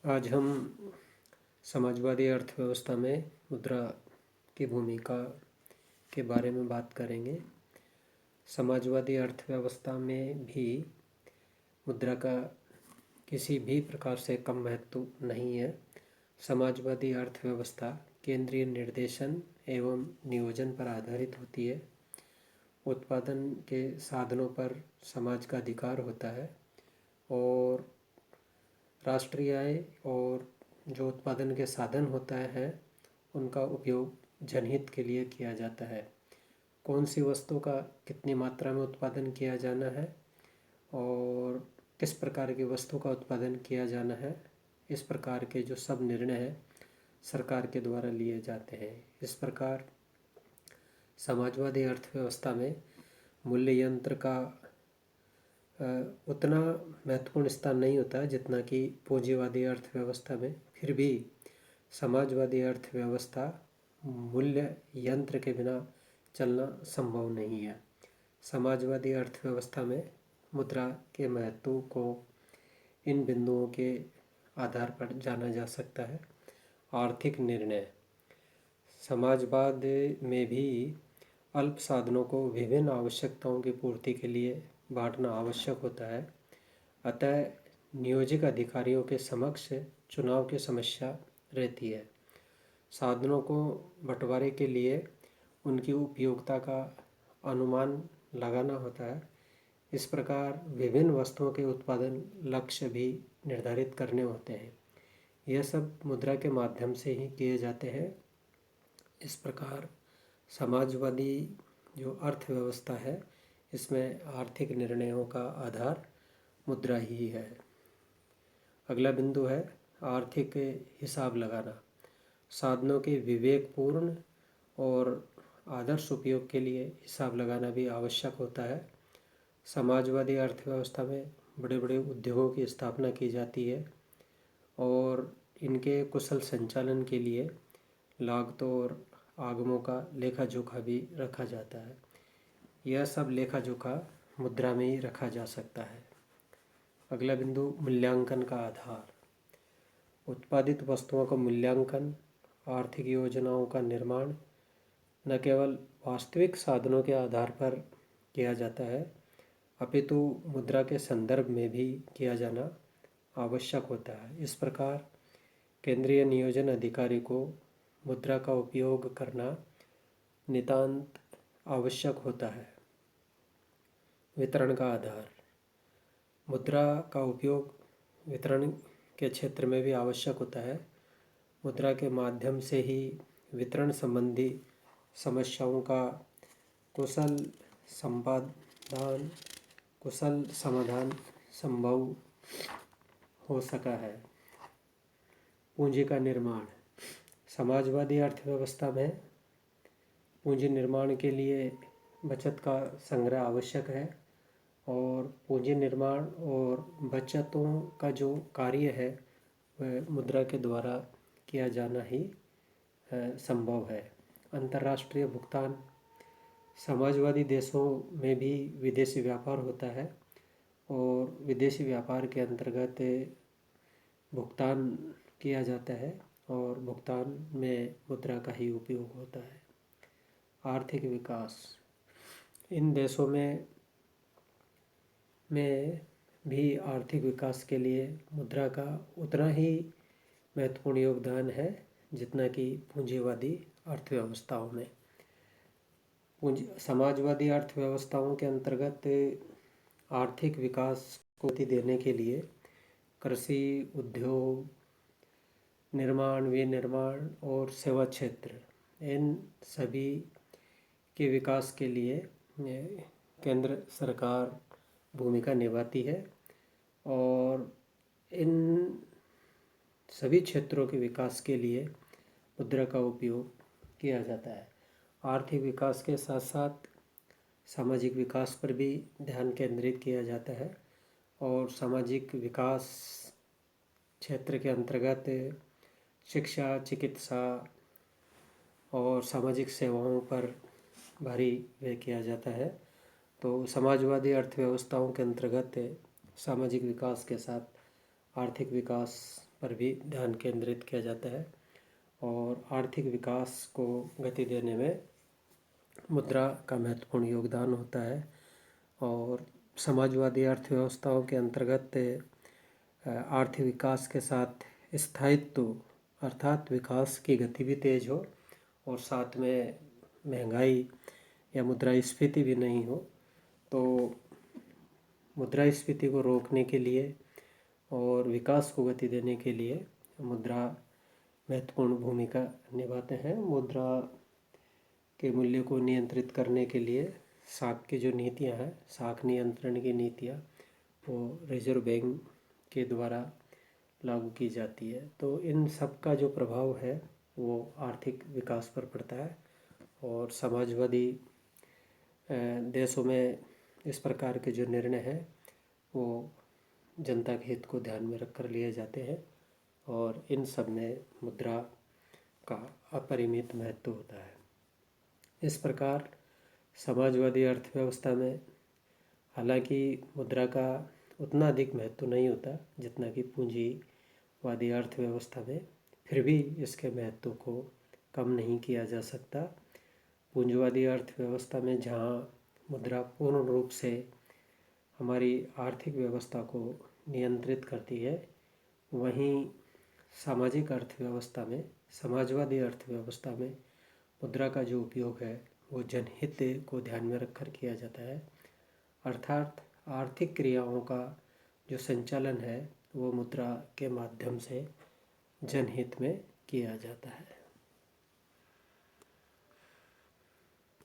आज हम समाजवादी अर्थव्यवस्था में मुद्रा की भूमिका के बारे में बात करेंगे। समाजवादी अर्थव्यवस्था में भी मुद्रा का किसी भी प्रकार से कम महत्व नहीं है। समाजवादी अर्थव्यवस्था केंद्रीय निर्देशन एवं नियोजन पर आधारित होती है। उत्पादन के साधनों पर समाज का अधिकार होता है और राष्ट्रीय आय और जो उत्पादन के साधन होता है उनका उपयोग जनहित के लिए किया जाता है। कौन सी वस्तु का कितनी मात्रा में उत्पादन किया जाना है और किस प्रकार की वस्तु का उत्पादन किया जाना है, इस प्रकार के जो सब निर्णय हैं सरकार के द्वारा लिए जाते हैं। इस प्रकार समाजवादी अर्थव्यवस्था में मूल्य यंत्र का उतना महत्वपूर्ण स्थान नहीं होता जितना कि पूंजीवादी अर्थव्यवस्था में। फिर भी समाजवादी अर्थव्यवस्था मूल्य यंत्र के बिना चलना संभव नहीं है। समाजवादी अर्थव्यवस्था में मुद्रा के महत्व को इन बिंदुओं के आधार पर जाना जा सकता है। आर्थिक निर्णय। समाजवाद में भी अल्प साधनों को विभिन्न आवश्यकताओं की पूर्ति के लिए बांटना आवश्यक होता है। अतः नियोजित अधिकारियों के समक्ष चुनाव की समस्या रहती है। साधनों को बंटवारे के लिए उनकी उपयोगिता का अनुमान लगाना होता है। इस प्रकार विभिन्न वस्तुओं के उत्पादन लक्ष्य भी निर्धारित करने होते हैं। यह सब मुद्रा के माध्यम से ही किए जाते हैं। इस प्रकार समाजवादी जो अर्थव्यवस्था है इसमें आर्थिक निर्णयों का आधार मुद्रा ही है। अगला बिंदु है आर्थिक हिसाब लगाना। साधनों के विवेकपूर्ण और आदर्श उपयोग के लिए हिसाब लगाना भी आवश्यक होता है। समाजवादी अर्थव्यवस्था में बड़े बड़े उद्योगों की स्थापना की जाती है और इनके कुशल संचालन के लिए लागतों और आगमों का लेखा जोखा भी रखा जाता है। यह सब लेखा जोखा मुद्रा में ही रखा जा सकता है। अगला बिंदु मूल्यांकन का आधार। उत्पादित वस्तुओं का मूल्यांकन, आर्थिक योजनाओं का निर्माण न केवल वास्तविक साधनों के आधार पर किया जाता है अपितु मुद्रा के संदर्भ में भी किया जाना आवश्यक होता है। इस प्रकार केंद्रीय नियोजन अधिकारी को मुद्रा का उपयोग करना नितांत आवश्यक होता है। वितरण का आधार। मुद्रा का उपयोग वितरण के क्षेत्र में भी आवश्यक होता है। मुद्रा के माध्यम से ही वितरण संबंधी समस्याओं का कुशल समाधान संभव हो सका है। पूंजी का निर्माण। समाजवादी अर्थव्यवस्था में पूंजी निर्माण के लिए बचत का संग्रह आवश्यक है और पूंजी निर्माण और बचतों का जो कार्य है वह मुद्रा के द्वारा किया जाना ही संभव है। अंतर्राष्ट्रीय भुगतान। समाजवादी देशों में भी विदेशी व्यापार होता है और विदेशी व्यापार के अंतर्गत भुगतान किया जाता है और भुगतान में मुद्रा का ही उपयोग होता है। आर्थिक विकास। इन देशों में भी आर्थिक विकास के लिए मुद्रा का उतना ही महत्वपूर्ण योगदान है जितना कि पूंजीवादी अर्थव्यवस्थाओं में। समाजवादी अर्थव्यवस्थाओं के अंतर्गत आर्थिक विकास को गति देने के लिए कृषि, उद्योग, निर्माण, विनिर्माण और सेवा क्षेत्र, इन सभी के विकास के लिए केंद्र सरकार भूमिका निभाती है और इन सभी क्षेत्रों के विकास के लिए मुद्रा का उपयोग किया जाता है। आर्थिक विकास के साथ साथ सामाजिक विकास पर भी ध्यान केंद्रित किया जाता है और सामाजिक विकास क्षेत्र के अंतर्गत शिक्षा, चिकित्सा और सामाजिक सेवाओं पर भारी व्यय किया जाता है। तो समाजवादी अर्थव्यवस्थाओं के अंतर्गत सामाजिक विकास के साथ आर्थिक विकास पर भी ध्यान केंद्रित किया जाता है और आर्थिक विकास को गति देने में मुद्रा का महत्वपूर्ण योगदान होता है। और समाजवादी अर्थव्यवस्थाओं के अंतर्गत आर्थिक विकास के साथ स्थायित्व अर्थात विकास की गति भी तेज हो और साथ में महंगाई या मुद्रास्फीति भी नहीं हो। तो मुद्रास्फीति को रोकने के लिए और विकास को गति देने के लिए मुद्रा महत्वपूर्ण भूमिका निभाते हैं। मुद्रा के मूल्य को नियंत्रित करने के लिए साख की जो नीतियां हैं, साख नियंत्रण की नीतियां, वो रिजर्व बैंक के द्वारा लागू की जाती है। तो इन सब का जो प्रभाव है वो आर्थिक विकास पर पड़ता है और समाजवादी देशों में इस प्रकार के जो निर्णय हैं वो जनता के हित को ध्यान में रखकर लिए जाते हैं और इन सब में मुद्रा का अपरिमित महत्व होता है। इस प्रकार समाजवादी अर्थव्यवस्था में हालांकि मुद्रा का उतना अधिक महत्व नहीं होता जितना कि पूंजीवादी अर्थव्यवस्था में, फिर भी इसके महत्व को कम नहीं किया जा सकता। पूंजीवादी अर्थव्यवस्था में जहाँ मुद्रा पूर्ण रूप से हमारी आर्थिक व्यवस्था को नियंत्रित करती है, वहीं सामाजिक अर्थव्यवस्था में, समाजवादी अर्थव्यवस्था में मुद्रा का जो उपयोग है वो जनहित को ध्यान में रखकर किया जाता है। अर्थात आर्थिक क्रियाओं का जो संचालन है वो मुद्रा के माध्यम से जनहित में किया जाता है।